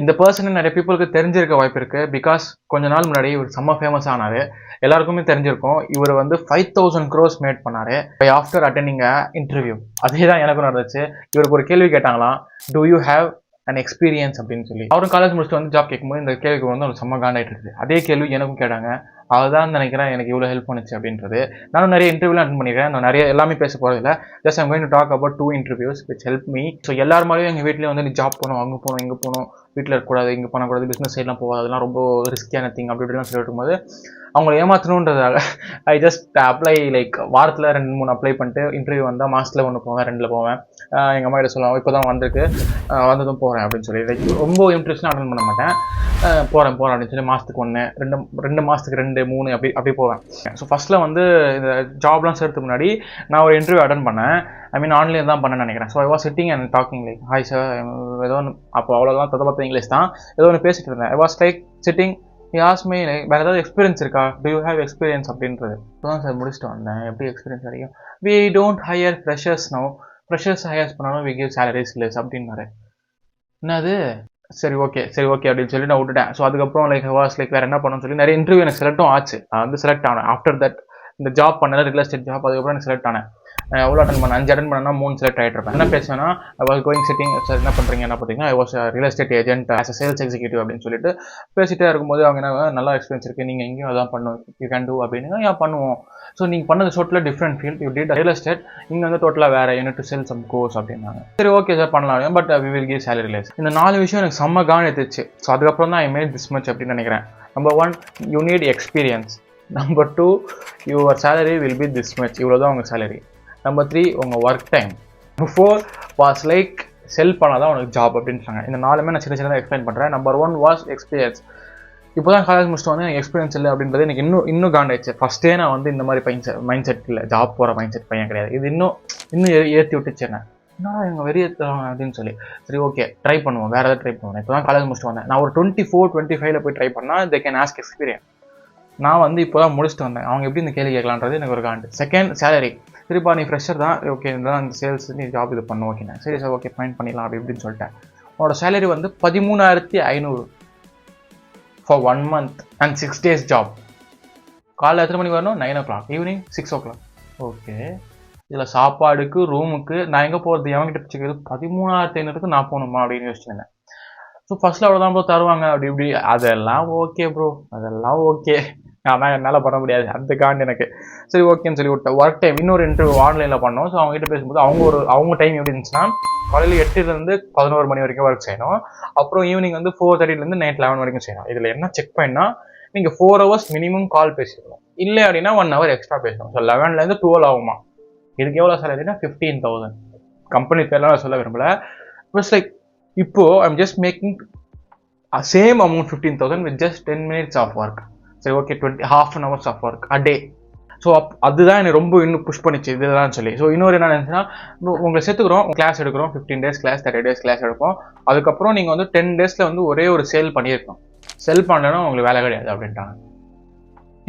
இந்த பர்சன் நிறைய பீப்புளுக்கு தெரிஞ்சிருக்க வாய்ப்பு இருக்கு. பிகாஸ் கொஞ்ச நாள் முன்னாடி இவர் செம்ம ஃபேமஸ் ஆனாரு. எல்லாருக்குமே தெரிஞ்சிருக்கும். இவர் வந்து 5000 crores மேட் பண்ணாரு by after attending a interview. அதே தான் எனக்கும் நடந்துச்சு. இவருக்கு ஒரு கேள்வி கேட்டாங்களாம், do you have an experience அப்படின்னு சொல்லி. அவரும் காலேஜ் முடிச்சுட்டு வந்து ஜாப் கேட்கும்போது இந்த கேள்விக்கு வந்து ஒரு செம்ம காண்டாயிட்டு இருக்குது. அதே கேள்வி எனக்கும் கேட்டாங்க. அதுதான் நினைக்கிறேன் எனக்கு இவ்வளோ ஹெல்ப் பண்ணுச்சு அப்படின்றது. நானும் நிறைய இன்டர்வியூலாம் அட்டன் பண்ணிக்கிறேன். நான் நிறைய எல்லாமே பேச போகிறதில்ல. Just I'm going to talk about 2 interviews which help me. So எல்லார் மாதிரியும் எங்கள் வீட்லேயே வந்து நீ ஜாப் போகணும், அங்கே போகணும், இங்கே போகணும், வீட்டில் இருக்கக்கூடாது, இங்கே பண்ணக்கூடாது, பிஸ்னஸ் சைட்லாம் போகாது, அதெல்லாம் ரொம்ப ரிஸ்கியான திங் அப்படி இப்படிலாம் சொல்லிட்டு இருக்கும்போது அவங்கள ஏமாற்றணுன்றதால ஐ ஜஸ்ட் அப்ளை லைக் வாரத்தில் 2-3 அப்ளை பண்ணிட்டு இன்டர்வியூ வந்தால் மாதத்தில் 1 போவேன், 2 போவேன். எங்கள் அம்மா கிட்ட சொல்லுவாங்க, இப்போ தான் வந்திருக்கு, வந்ததும் போகிறேன் அப்படின்னு சொல்லி. லைக் ரொம்ப இன்ட்ரெஸ்ட்லாம் அட்டன் பண்ண மாட்டேன். போகிறேன் அப்படின்னு சொல்லி மாதத்துக்கு 1, 2 மாதத்துக்கு 2, 3 அப்படி போவேன். ஸோ ஃபஸ்ட்டில் வந்து இந்த ஜாப்லாம் சேர்த்துக்கு முன்னாடி நான் ஒரு இன்டர்வியூ அட்டன் பண்ணேன். ஐ மீன் ஆன்லைன் தான் பண்ணேன்னு நினைக்கிறேன். So I was sitting and talking like hi sir, ஏதோ ஒன்று, அப்போ அவ்வளோதான் பார்த்த இங்கிலீஷ் தான், ஏதோ ஒன்று பேசிட்டு இருந்தேன். I was like sitting. யாஸ்மே வேறு ஏதாவது எக்ஸ்பீரியன்ஸ் இருக்கா, டூ யூ ஹேவ் எக்ஸ்பீரியன்ஸ் அப்படின்றது. இப்போ தான் சார் முடிச்சுட்டு வந்தேன், எப்படி எக்ஸ்பீரியன்ஸ் கிடைக்கும், we don't hire freshers no, freshers hires பண்ணாலும் வி கிவ் சேலரிஸ் லெஸ் அப்படின்னாரு. என்னது, சரி ஓகே அப்படின்னு சொல்லி நான் விட்டுட்டேன். ஸோ அதுக்கப்புறம் லைக் வாஸ் லைக் வேறு என்ன பண்ணணும்னு சொல்லி நிறைய இன்டர்வியூ எனக்கு செலக்டும் ஆச்சு. நான் வந்து செலக்ட் ஆனேன். ஆஃப்டர் தட் இந்த ஜாப் பண்ணல, ரியல் எஸ்டேட் ஜாப், அதுக்கப்புறம் எனக்கு செலக்ட் ஆனேன். எவ்வளோ அட்டன் பண்ணேன், 5 அட்டன் பண்ணா 3 செலக்ட் ஆகிட்டு இருப்பேன். என்ன பேசுவேன்னா, I was going sitting sir, என்ன பண்ணுறீங்க, என்ன பார்த்தீங்கன்னா I was real estate agent as a sales executive அப்படின்னு சொல்லிட்டு பேசிட்டே இருக்கும்போது அவங்க என்ன, நல்லா எக்ஸ்பீரியன்ஸ் இருக்குது, நீங்கள் எங்கேயும் அதான் பண்ணுவோம், யூ கேன் டூ அப்படின்னு. ஏன் பண்ணுவோம். ஸோ நீங்கள் பண்ணது டோட்டலாக different field, you did real estate, இங்கே வந்து டோட்டலாக வேறு, you need to sell some course அப்படின்னாங்க. சரி ஓகே சார் பண்ணலாம், but we will give salary less. இந்த 4 விஷயம் எனக்கு செம்ம கான் எடுத்துச்சு. ஸோ அதுக்கப்புறம் தான் ஐ மேட் திஸ் மச் அப்படின்னு நினைக்கிறேன். Number 1, you need experience. Number 2, your salary will be this much, இவ்வளோ தான் உங்கள் சேலரி. நம்பர் 3, உங்கள் ஒர்க் டைம். 4 வாஸ் லைக் செல் பண்ணால் தான் உனக்கு ஜாப் அப்படின்னு சொன்னாங்க. இந்த 4மே நான் சின்ன சின்னதாக எக்ஸ்பிளைன் பண்ணுறேன். Number 1 was experience. இப்போ தான் காலேஜ் முடிச்சுட்டு வந்து எனக்கு எக்ஸ்பீரியன்ஸ் இல்லை அப்படின்றது எனக்கு இன்னும் காண்டாயிடுச்சு. ஃபஸ்ட்டே நான் வந்து இந்த மாதிரி மைண்ட் செட் இல்லை, ஜாப் போகிற மைண்ட் செட் பையன் கிடையாது. இது இன்னும் ஏற்றி விட்டுச்சு என்ன, என்னடா இவங்க வெறிய அப்படின்னு சொல்லி. சரி ஓகே ட்ரை பண்ணுவோம், வேறு ஏதாவது ட்ரை பண்ணுவோம். இப்போ தான் காலேஜ் முடிச்சுட்டு வந்தேன். நான் ஒரு 24-25 போய் ட்ரை பண்ணால் தே கேன் ஆஸ்க் எக்ஸ்பீரியன்ஸ். நான் வந்து இப்போ தான் முடிச்சுட்டு வந்தேன். அவங்க எப்படி இந்த கேள்வி கேட்கலான்றது எனக்கு ஒரு காண்டு. Second, salary. சரிப்பா நீ ஃப்ரெஷர் தான், ஓகே இதுதான் இந்த சேல்ஸ், நீ ஜாப் இது பண்ண ஓகேண்ணா, சரி சார் ஓகே ஃபைன் பண்ணிடலாம் அப்படி இப்படின்னு சொல்லிட்டேன். உன்னோட சேலரி வந்து 13,500 for 1 month and 6 days job. காலைல எத்தனை மணிக்கு வரணும், 9 o'clock, ஈவினிங் 6 o'clock. ஓகே, இதில் சாப்பாடுக்கு ரூமுக்கு நான் எங்கே போகிறது, எவங்கிட்ட பிடிச்சிக்கிறது, 13,500க்கு நான் போகணுமா அப்படின்னு யோசிச்சுருந்தேன். ஸோ ஃபஸ்ட்டில் அவ்வளோதான் ப்ரோ தருவாங்க அப்படி இப்படி, அதெல்லாம் ஓகே ப்ரோ, அதெல்லாம் ஓகே, ஆனால் என்னால் பண்ண முடியாது அந்த காண்டு எனக்கு. சரி ஓகேன்னு சொல்லி விட்டேன். ஒர்க் டைம் இன்னொரு இன்டர்வியூ ஆன்லைனில் பண்ணோம். ஸோ அவங்ககிட்ட பேசும்போது அவங்க டைம் எப்படி இருந்துச்சுன்னா, காலையில் 8லேருந்து 11 மணி வரைக்கும் ஒர்க் செய்யணும். அப்புறம் ஈவினிங் வந்து 4:30லேருந்து நைட் 11 வரைக்கும் செய்யணும். இதில் என்ன செக் பண்ணால் நீங்கள் 4 hours மினிமம் கால் பேசிக்கணும், இல்லை அப்படின்னா 1 hour எக்ஸ்ட்ரா பேசணும். ஸோ 11லேருந்து 12 ஆகுமா. இதுக்கு எவ்வளோ சேலரினா 15,000. கம்பெனி பேர்லாம் நான் சொல்ல விரும்பல. இட்ஸ் லைக் இப்போ I'm just making same amount 15,000 with just 10 minutes of work. சரி okay, half an hour of work a day. So அதுதான் எனக்கு ரொம்ப இன்னும் புஷ் பண்ணிச்சு இதுதான் சொல்லி. ஸோ இன்னொரு என்ன நினச்சுன்னா, உங்களை சேர்த்துக்கிறோம், கிளாஸ் எடுக்கிறோம், 15 days கிளாஸ், 30 days கிளாஸ் எடுப்போம். அதுக்கப்புறம் நீங்கள் வந்து 10 daysல வந்து ஒரே ஒரு சேல் பண்ணியிருக்கோம், செல் பண்ணலன்னா உங்களுக்கு வேலை கிடையாது அப்படின்ட்டாங்க.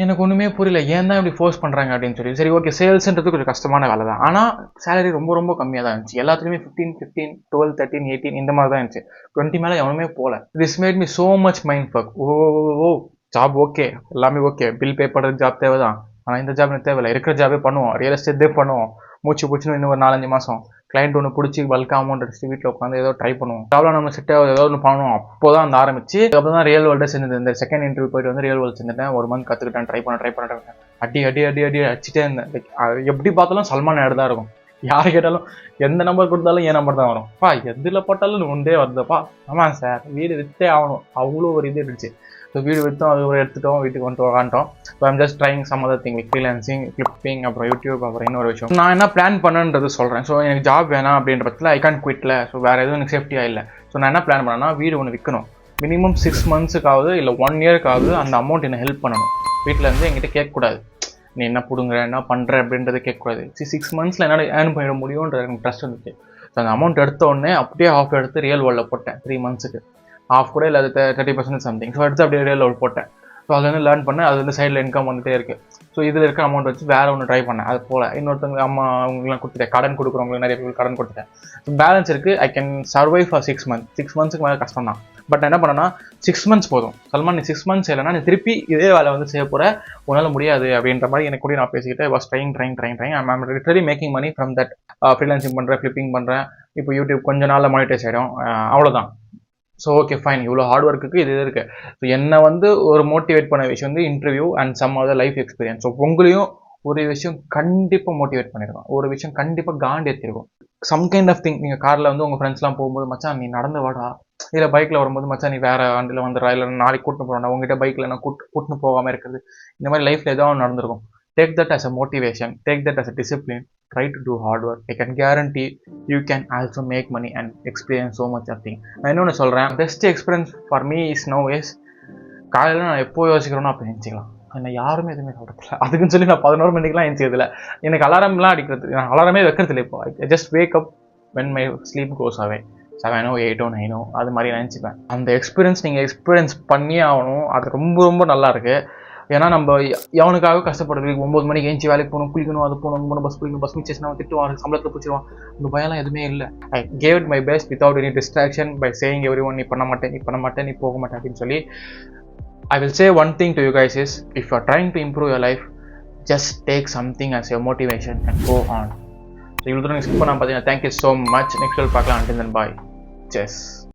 எனக்கு ஒன்றுமே புரியல, ஏன் தான் இப்படி ஃபோர்ஸ் பண்ணுறாங்க அப்படின்னு சொல்லி. சரி ஓகே, சேல்ஸ்ன்றது கொஞ்சம் கஷ்டமான வேலை தான், ஆனால் சேலரி ரொம்ப ரொம்ப கம்மியாக தான் இருந்துச்சு. எல்லாத்துலேயுமே 15, 12, 13, 18 இந்த மாதிரி தான் இருந்துச்சு. 20 மேலே எவனுமே போகல. This made me so much mind fuck. Oh job okay, எல்லாமே ஓகே, பில் பே பண்ணுறது ஜாப் தேவை தான், ஆனால் இந்த ஜாப் எனக்கு தேவையில்லை, இருக்கிற ஜாபே பண்ணுவோம், ரியல் எஸ்டேட்டே பண்ணுவோம், மூச்சுன்னு இன்னும் ஒரு 4-5 மாதம் கிளைண்ட் ஒன்று பிடிச்சி பல்காக அமௌண்ட் அடிச்சு வீட்டில் உட்காந்து ஏதோ ட்ரை பண்ணுவோம், ஜாப்ல நம்ம செட் ஆகுது, ஏதோ ஒன்று பண்ணுவோம். அப்போ தான் அந்த ஆரம்பிச்சு, அதுக்கப்புறம் தான் ரியல் வேர்ல்டே செஞ்சது. இந்த செகண்ட் இன்டர்வியூ போயிட்டு வந்து ரியல் வேர்ல்டு செஞ்சுட்டேன். 1 month கற்றுக்கிட்டேன், ட்ரை பண்ண அடி அடிச்சுட்டே இருந்தேன். எப்படி பார்த்தாலும் சல்மான் ஆட் தான் இருக்கும். யாரை கேட்டாலும் எந்த நம்பர் கொடுத்தாலும் என் நம்பர் தான் வரும். பா எதில் போட்டாலும் ஒன்றே வருதுப்பா. ஆமாம் சார், வீடு விற்றே ஆகணும், அவ்வளோ ஒரு இது இருந்துச்சு. ஸோ வீடு விற்றோம், அது ஒரு எடுத்துட்டோம், வீட்டுக்கு வந்துட்டு உக்காண்டோம். So I'm just trying some other thing, freelancing, clipping, அப்புறம் யூடியூப், அப்புறம் இன்னொரு விஷயம். நான் என்ன பிளான் பண்ணுன்றது சொல்கிறேன். ஸோ எனக்கு ஜாப் வேணாம் அப்படின்ற பட்சத்தில் ஐ கான் குவிட்ல. ஸோ வேறு எதுவும் எனக்கு சேஃப்டியாக இல்லை. ஸோ நான் என்ன பிளான் பண்ணேன்னா, வீடு ஒன்று விற்கணும், மினிமம் 6 monthsக்காவது இல்லை 1 yearக்காவது அந்த அமௌண்ட் என்ன ஹெல்ப் பண்ணணும். வீட்டில் இருந்து என்கிட்ட கேட்கக்கூடாது, நீ என்ன பிடுங்குற, என்ன பண்ணுற அப்படின்றத கேட்கக்கூடாது. 6 months என்னால் ஏர்ன் பண்ணிட முடியுன்ற எனக்கு ட்ரஸ்ட் இருந்துச்சு. ஸோ அந்த அமௌண்ட் எடுத்த உடனே அப்படியே ஆஃப் எடுத்து ரியல் வேர்ல்டில் போட்டேன். 3 monthsக்கு ஆஃப் கூட இல்லை, அது 30% சம்திங். ஸோ எடுத்து அப்படியே ரியல் வேர்ல்டு போட்டேன். ஸோ அதில் வந்து லேர்ன் பண்ணேன். அது வந்து சைடில் இன்கம் வந்துட்டே இருக்குது. ஸோ இதில் இருக்க அமௌண்ட் வச்சு வேறு ஒன்று ட்ரை பண்ணேன். அது போல் இன்னொருத்தவங்க அம்மா அவங்களுக்குலாம் கொடுத்துட்டேன், கடன் கொடுக்குறவங்களுக்கு நிறைய பேர் கடன் கொடுத்துட்டேன். ஸோ பேலன்ஸ் இருக்குது. I can survive for 6 months. 6 monthsக்கு மேலே கஷ்டம் தான். பட் என்ன பண்ணேன்னா 6 months போதும் சல்மான், நீ 6 months இல்லைனா நீ திருப்பி இதே வேலை வந்து செய்ய போகிற, உன்னால் முடியாது அப்படின்ற மாதிரி எனக்கு கூட நான் பேசிக்கிட்டு was trying. I'm literally making money from that. Freelancing பண்ணுறேன், ஃப்ளிப்பிங் பண்ணுறேன். இப்போ யூடியூப் கொஞ்ச நாளில் மானிட்டைஸ் ஆகிடும், அவ்வளோதான். ஸோ ஓகே ஃபைன், இவ்வளோ ஹார்ட் ஒர்க்குக்கு இது இருக்குது. ஸோ என்னை வந்து ஒரு மோட்டிவேட் பண்ண விஷயம் வந்து interview and some other life experience. So உங்களையும் ஒரு விஷயம் கண்டிப்பாக மோட்டிவேட் பண்ணியிருக்கோம், ஒரு விஷயம் கண்டிப்பாக காண்டி ஏற்றிருக்கும். Some kind of thing. நீங்கள் காரில் வந்து உங்கள் ஃப்ரெண்ட்ஸ்லாம் போகும்போது மச்சான் நீ நடந்து வாடா, இல்லை பைக்கில் வரும்போது மச்சான் நீ வேறு வண்டியில் வந்துடுறா, இல்லை நாளைக்கு கூட்டின்னு போகிறோம்டா, உங்ககிட்ட பைக்கில் நான் கூட்டின்னு போகாமல் இருக்கிறது, இந்த மாதிரி லைஃப்பில் ஏதாவது நடந்திருக்கும். Take that as a motivation, take that as a discipline, try to do hard work. I can guarantee you can also make money and experience so much of thing. நான் இன்னொன்று சொல்கிறேன், best experience for me is no is காலையில் நான் எப்போ யோசிக்கிறோன்னா அப்போ எழுந்திக்கலாம். என்னை யாருமே எதுவுமே சொல்கிறதில்ல. அதுக்குன்னு சொல்லி நான் 11 மணிக்கெலாம் எழுந்திக்கிறதில்ல. எனக்கு அலாரம்லாம் அடிக்கிறது, நான் அலாரமே வைக்கிறதில்ல. இப்போ I just wake up when my sleep goes away. 7 or 8 or 9 அது மாதிரி நினச்சிப்பேன். அந்த எக்ஸ்பீரியன்ஸ் நீங்கள் எக்ஸ்பீரியன்ஸ் பண்ணியே ஆகணும். அது ரொம்ப ரொம்ப நல்லா இருக்குது. ஏன்னா நம்ம எவனுக்காக கஷ்டப்படுறது, 9 மணிக்கு ஏஞ்சி வேலைக்கு போகணும், குளிக்கணும், அது போகணும், பஸ் குளிக்கணும், பஸ் மிஸ் செய்யணும், திட்டுவான், சம்பளத்தில் பிடிச்சிருவான். அந்த பயம்லாம் எதுவுமே இல்லை. I gave it my best without any distraction by saying every one நீ பண்ண மாட்டேன், நீ போக மாட்டேன் அப்படின்னு சொல்லி. I will say one thing to you guys is, if you are trying to improve your life, just take something as your motivation and go on. So இவ்வளோ தூரம் ஸ்கிப் பண்ணாமல் பார்த்தீங்கன்னா தேங்க்யூ ஸோ மச். நெக்ஸ்ட் பார்க்கலாம். until then bye. Cheers.